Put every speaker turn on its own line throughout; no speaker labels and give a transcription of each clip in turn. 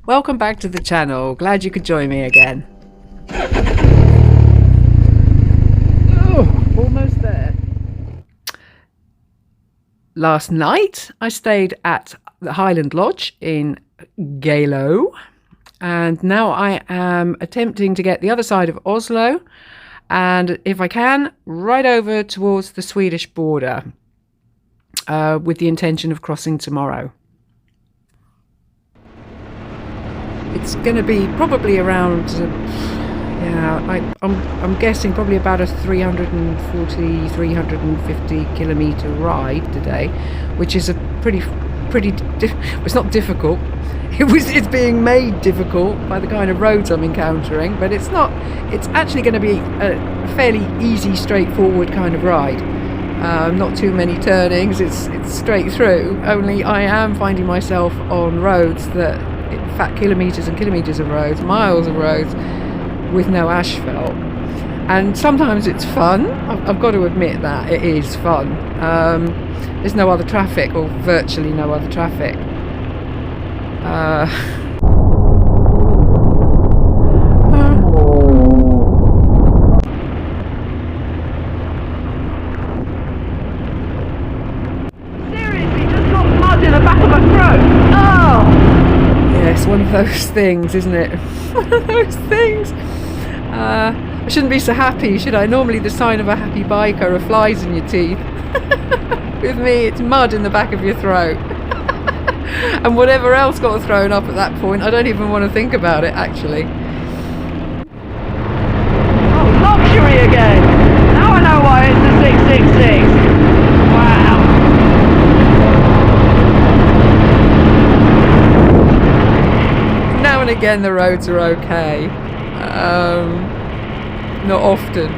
Welcome back to the channel. Glad you could join me again. Oh, almost there. Last night I stayed at the Highland Lodge in Geilo, and now I am attempting to get the other side of Oslo, and if I can, right over towards the Swedish border, with the intention of crossing tomorrow. It's going to be probably around, I'm guessing probably about a 340, 350 kilometre ride today, which is a it's not difficult. It's being made difficult by the kind of roads I'm encountering, but it's actually going to be a fairly easy, straightforward kind of ride. Not too many turnings, it's straight through, only I am finding myself on roads that, in fact, kilometres and kilometres of roads, miles of roads with no asphalt. And sometimes it's fun. I've got to admit that it is fun. There's no other traffic, or virtually no other traffic.
Seriously, just got mud in the back of my throat. Oh!
Yes, one of those things, isn't it? One of those things. I shouldn't be so happy, should I? Normally the sign of a happy biker are flies in your teeth. With me, it's mud in the back of your throat. And whatever else got thrown up at that point, I don't even want to think about it, actually.
Oh, luxury again! Now I know why it's a 666. Wow.
Now and again the roads are okay. Not often.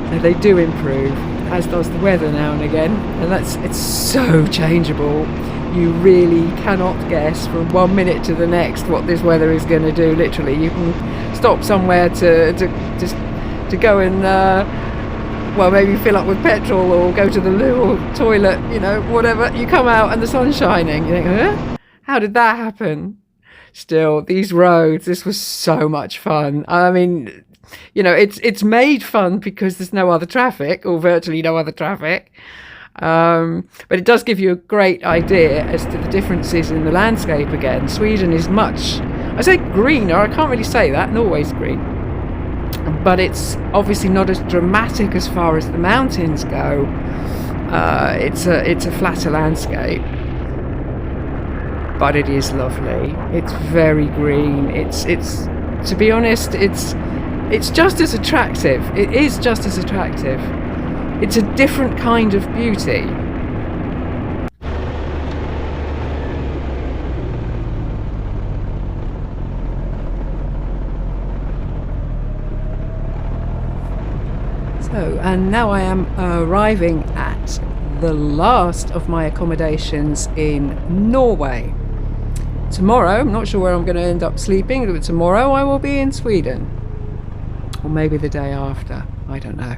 So they do improve, as does the weather now and again, and it's so changeable. You really cannot guess from 1 minute to the next what this weather is going to do. Literally, you can stop somewhere to go and maybe fill up with petrol or go to the loo or toilet, whatever. You come out and the sun's shining. You think, huh? How did that happen? Still, these roads, this was so much fun. I mean, it's made fun because there's no other traffic, or virtually no other traffic. But it does give you a great idea as to the differences in the landscape again. Sweden is much, I say greener, I can't really say that, Norway's green. But it's obviously not as dramatic as far as the mountains go. It's a flatter landscape. But it is lovely. It's very green. It's to be honest, it's just as attractive. It is just as attractive. It's a different kind of beauty. So, and now I am arriving at the last of my accommodations in Norway. Tomorrow, I'm not sure where I'm going to end up sleeping, but tomorrow I will be in Sweden. Or maybe the day after, I don't know.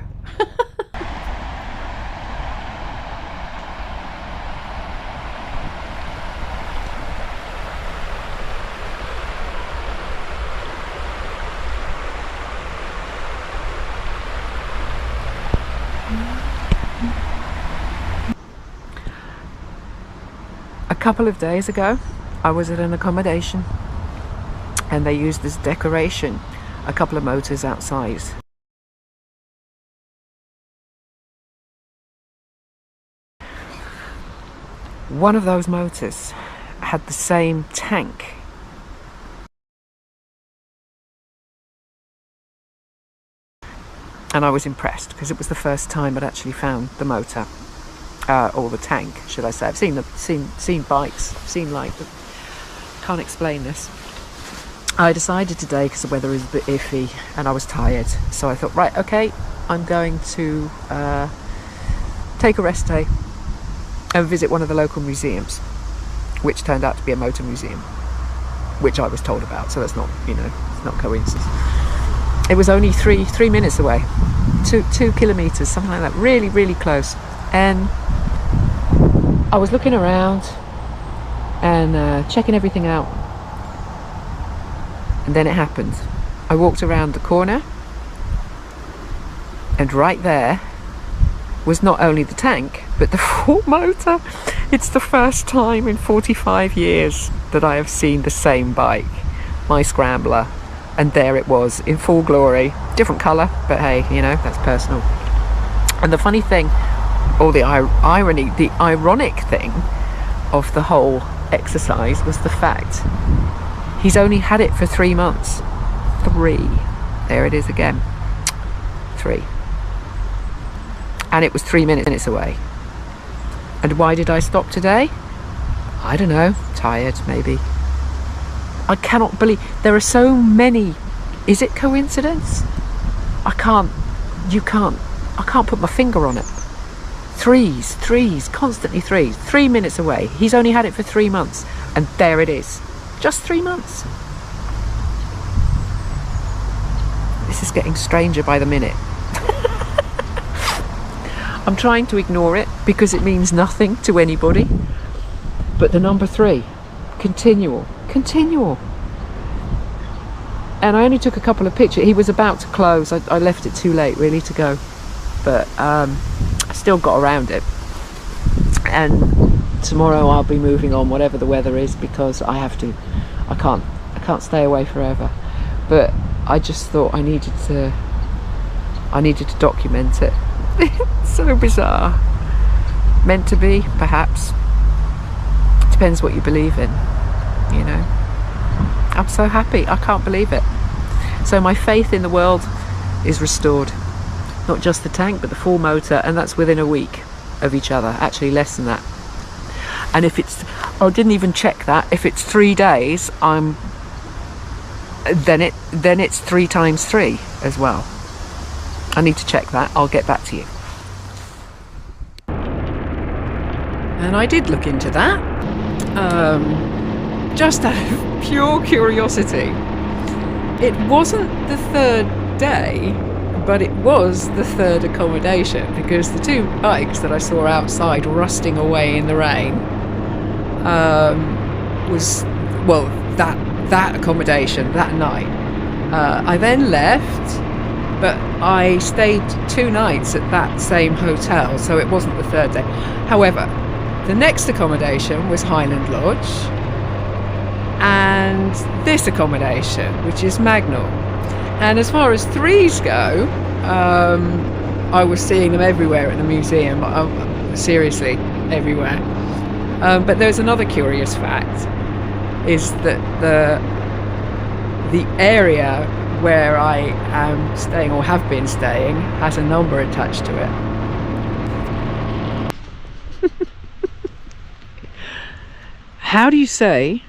A couple of days ago, I was at an accommodation and they used as decoration a couple of motors outside. One of those motors had the same tank . And I was impressed because it was the first time I'd actually found the motor. Or the tank, should I say. I've seen bikes, seen light, but can't explain this. I decided today, because the weather is a bit iffy and I was tired, so I thought, right, okay, I'm going to take a rest day and visit one of the local museums, which turned out to be a motor museum, which I was told about, so that's not, it's not coincidence. It was only three minutes away, 2 kilometres, something like that, really, really close. And I was looking around and checking everything out. And then it happened. I walked around the corner, and right there was not only the tank, but the full motor. It's the first time in 45 years that I have seen the same bike, my Scrambler, and there it was in full glory. Different colour, but hey, you know, that's personal. And the funny thing, or the irony, the ironic thing of the whole exercise was the fact he's only had it for 3 months. 3. There it is again. 3. And it was 3 minutes away. And why did I stop today? I don't know. Tired, maybe. I cannot believe there are so many. Is it coincidence? I can't put my finger on it. Threes, constantly threes. 3 minutes away. He's only had it for 3 months. And there it is. Just 3 months. This is getting stranger by the minute. I'm trying to ignore it because it means nothing to anybody. But the number 3, continual. And I only took a couple of pictures. He was about to close. I left it too late really to go. But I still got around it. And tomorrow I'll be moving on whatever the weather is, because I have to. I can't stay away forever. But I just thought I needed to document it. It's so bizarre. Meant to be, perhaps. Depends what you believe in, you know. I'm so happy. I can't believe it. So my faith in the world is restored. Not just the tank, but the full motor, and that's within a week of each other. Actually, less than that. And if it's, I didn't even check that. If it's 3 days, then it's 3 times 3 as well. I need to check that. I'll get back to you. And I did look into that, just out of pure curiosity. It wasn't the 3rd day, but it was the 3rd accommodation, because the 2 bikes that I saw outside rusting away in the rain was, well, that accommodation that night. I then left, but I stayed 2 nights at that same hotel, so it wasn't the 3rd day. However, the next accommodation was Highland Lodge, and this accommodation, which is Magnor. And as far as 3s go, I was seeing them everywhere at the museum, seriously, everywhere. But there's another curious fact, is that the area where I am staying, or have been staying, has a number attached to it. How do you say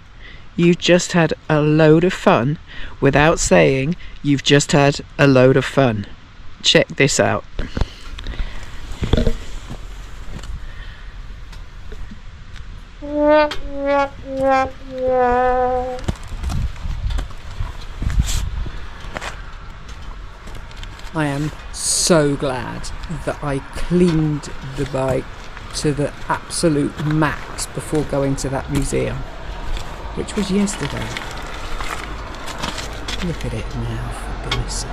you've just had a load of fun without saying you've just had a load of fun? Check this out. I am so glad that I cleaned the bike to the absolute max before going to that museum, which was yesterday. Look at it now, for goodness sake.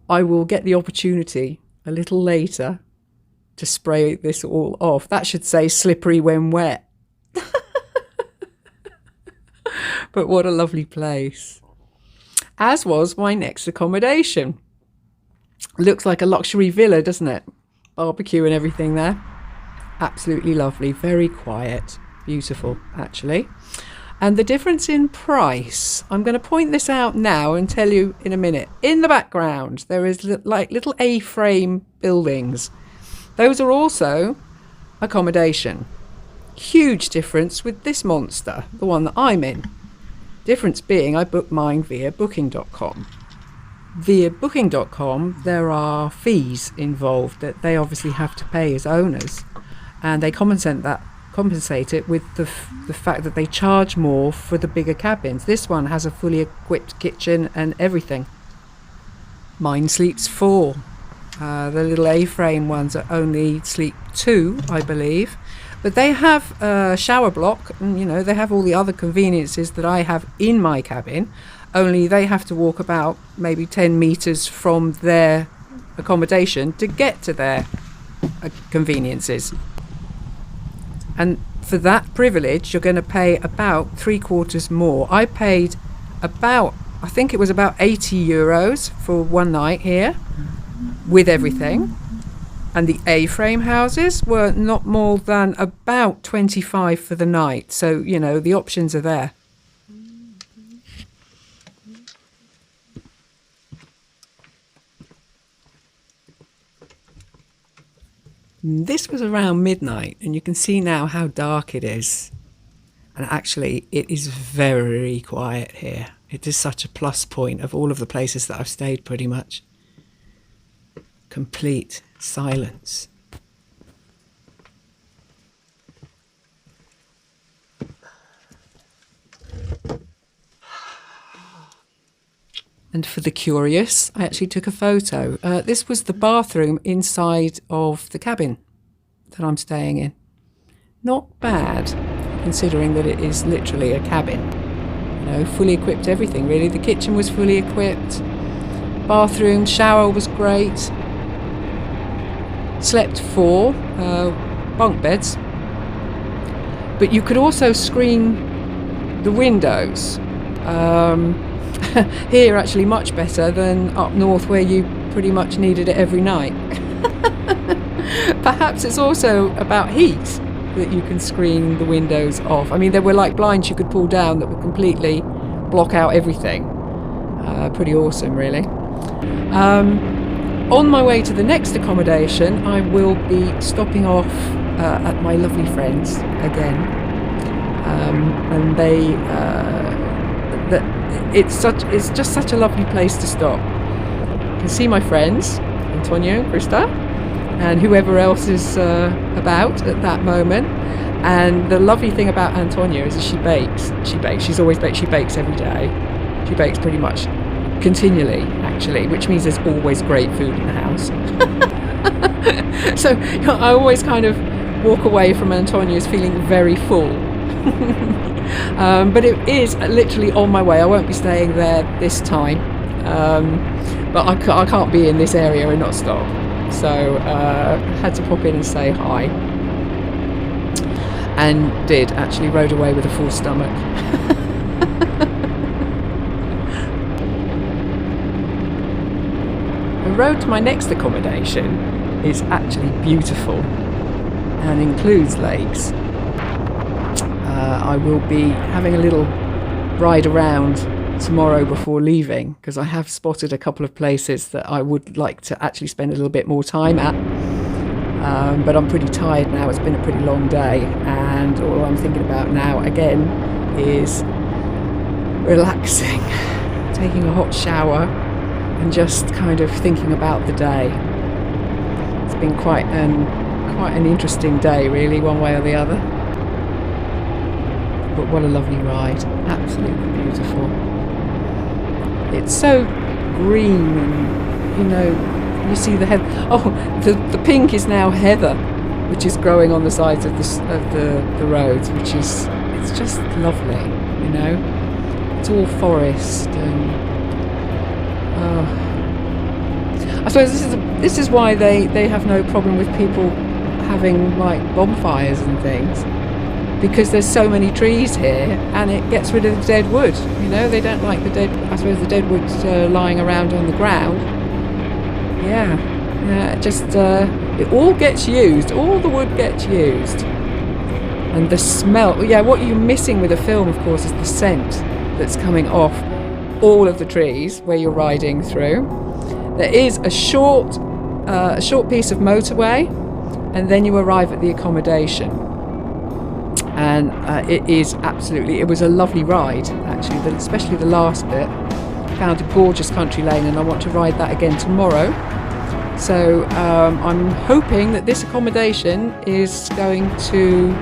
I will get the opportunity a little later to spray this all off. That should say slippery when wet. But what a lovely place. As was my next accommodation. Looks like a luxury villa, doesn't it? Barbecue and everything there. Absolutely lovely. Very quiet. Beautiful, actually. And the difference in price, I'm going to point this out now and tell you in a minute. In the background, there is like little A-frame buildings. Those are also accommodation. Huge difference with this monster, the one that I'm in. Difference being I booked mine via booking.com. Via booking.com, there are fees involved that they obviously have to pay as owners, and they compensate it with the fact that they charge more for the bigger cabins. This one has a fully equipped kitchen and everything. Mine sleeps 4. The little A-frame ones are only sleep 2, I believe. But they have a shower block, and you know, they have all the other conveniences that I have in my cabin, only they have to walk about maybe 10 metres from their accommodation to get to their conveniences. And for that privilege, you're going to pay about 3/4 more. I paid about, I think it was about 80 euros for one night here with everything. And the A-frame houses were not more than about 25 for the night. So, you know, the options are there. This was around midnight, and you can see now how dark it is. And actually, it is very quiet here. It is such a plus point of all of the places that I've stayed, pretty much. Complete silence. And for the curious, I actually took a photo. This was the bathroom inside of the cabin that I'm staying in. Not bad, considering that it is literally a cabin. You know, fully equipped everything, really. The kitchen was fully equipped. Bathroom, shower was great. Slept 4 bunk beds. But you could also screen the windows. Here actually much better than up north where you pretty much needed it every night. Perhaps it's also about heat that you can screen the windows off. I mean, there were like blinds you could pull down that would completely block out everything. Pretty awesome, really. On my way to the next accommodation, I will be stopping off at my lovely friends again. And they... it's just such a lovely place to stop. You can see my friends, Antonio and Krista, and whoever else is about at that moment. And the lovely thing about Antonio is that she bakes. She's always baked. She bakes every day. She bakes pretty much continually, actually, which means there's always great food in the house. So I always kind of walk away from Antonio's feeling very full. But it is literally on my way. I won't be staying there this time, but I can't be in this area and not stop. So had to pop in and say hi, and did actually. Rode away with a full stomach. The road to my next accommodation is actually beautiful and includes lakes. I will be having a little ride around tomorrow before leaving, because I have spotted a couple of places that I would like to actually spend a little bit more time at. But I'm pretty tired now. It's been a pretty long day, and all I'm thinking about now again is relaxing, taking a hot shower and just kind of thinking about the day. It's been quite an interesting day, really, one way or the other. But what a lovely ride. Absolutely beautiful. It's so green, and you know, you see the heather. Oh, the pink is now heather, which is growing on the sides of the roads, which is, it's just lovely, you know. It's all forest, and I suppose this is why they have no problem with people having like bonfires and things, because there's so many trees here, and it gets rid of the dead wood. You know, they don't like the dead. I suppose the dead wood's lying around on the ground. Yeah, it all gets used. All the wood gets used, and the smell. Yeah, what you're missing with a film, of course, is the scent that's coming off all of the trees where you're riding through. There is a short piece of motorway, and then you arrive at the accommodation. And it was a lovely ride, actually, especially the last bit. Found a gorgeous country lane, and I want to ride that again tomorrow. So I'm hoping that this accommodation is going to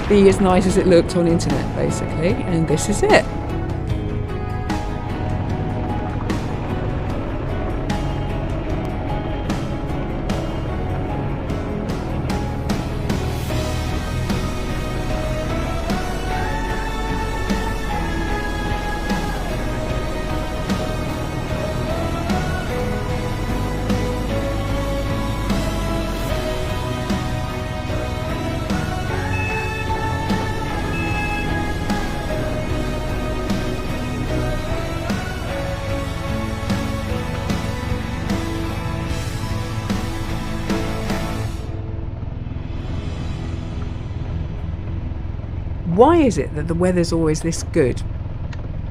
be as nice as it looked on internet, basically, and this is it. Why is it that the weather's always this good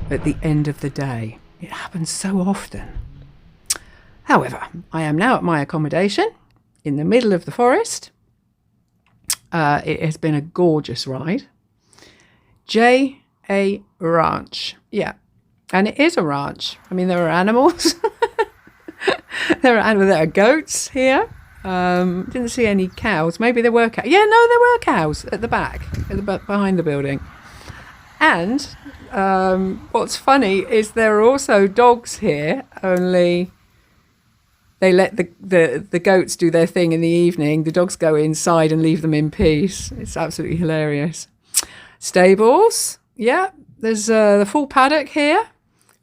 at the end of the day? It happens so often. However, I am now at my accommodation in the middle of the forest. It has been a gorgeous ride. A ranch. Yeah. And it is a ranch. I mean, there are animals. There are goats here. Didn't see any cows. Maybe there were cows. Yeah, no, there were cows at the back, behind the building. And what's funny is there are also dogs here, only they let the goats do their thing in the evening. The dogs go inside and leave them in peace. It's absolutely hilarious. Stables. Yeah, there's the full paddock here.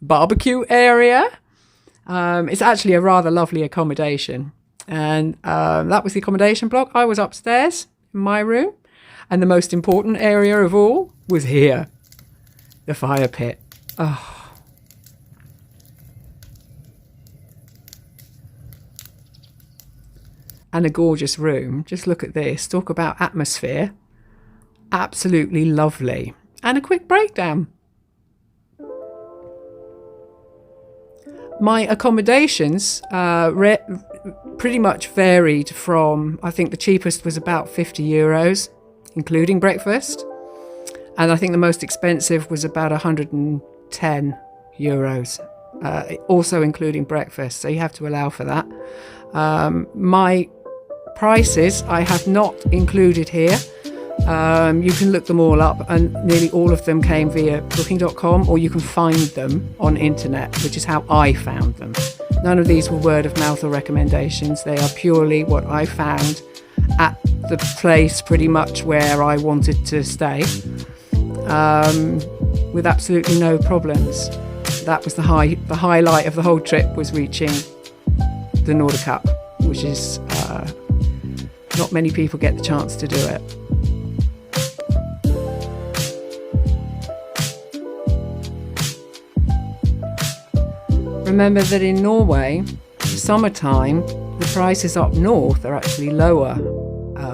Barbecue area. It's actually a rather lovely accommodation. And that was the accommodation block. I was upstairs in my room. And the most important area of all was here. The fire pit. Oh. And a gorgeous room. Just look at this. Talk about atmosphere. Absolutely lovely. And a quick breakdown. My accommodations pretty much varied from, I think the cheapest was about €50, including breakfast. And I think the most expensive was about €110, also including breakfast. So you have to allow for that. My prices I have not included here. You can look them all up, and nearly all of them came via booking.com, or you can find them on internet, which is how I found them. None of these were word of mouth or recommendations. They are purely what I found at the place pretty much where I wanted to stay, with absolutely no problems. That was the highlight of the whole trip, was reaching the Nordicup, which is not many people get the chance to do it. Remember that in Norway, summertime, the prices up north are actually lower,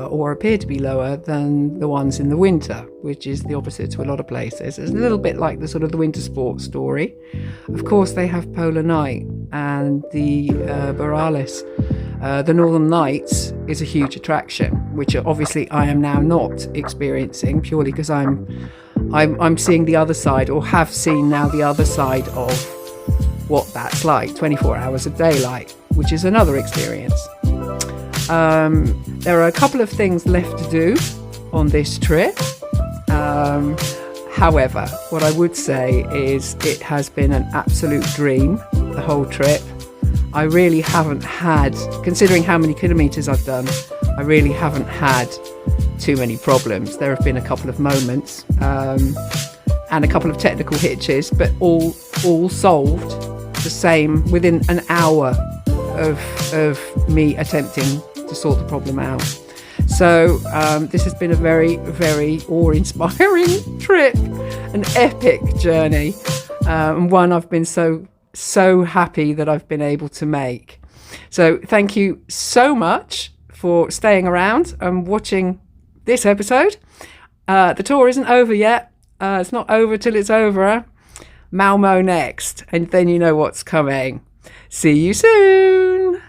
or appear to be lower than the ones in the winter, which is the opposite to a lot of places. It's a little bit like the sort of the winter sports story. Of course, they have Polar Night and the Borealis. The Northern Lights is a huge attraction, which obviously I am now not experiencing, purely because I'm seeing the other side, or have seen now the other side of what that's like, 24 hours of daylight, which is another experience. There are a couple of things left to do on this trip. However, what I would say is it has been an absolute dream, the whole trip. I really haven't had, considering how many kilometres I've done, I really haven't had too many problems. There have been a couple of moments and a couple of technical hitches, but all solved the same within an hour of me attempting to sort the problem out. So this has been a very, very awe-inspiring trip, an epic journey, and one I've been so happy that I've been able to make. So thank you so much for staying around and watching this episode. The tour isn't over yet. It's not over till it's over. Malmo next, and then you know what's coming. See you soon.